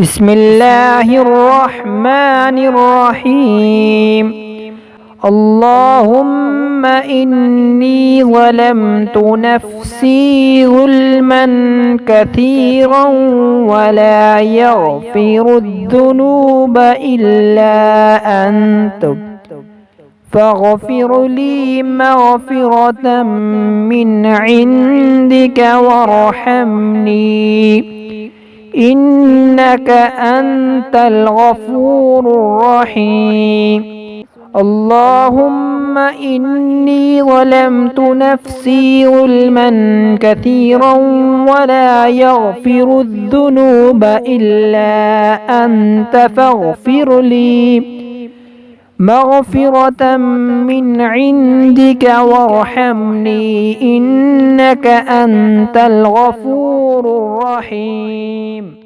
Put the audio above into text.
بسم الله الرحمن الرحيم. اللهم إني ظلمت نفسي ظلما كثيرا ولا يغفر الذنوب إلا أنت فاغفر لي مغفرة من عندك وارحمني إنك أنت الغفور الرحيم. اللهم إني ظلمت نفسي ظلما كثيرا ولا يغفر الذنوب إلا أنت فاغفر لي مغفرة من عندك وارحمني إنك أنت الغفور الرحيم.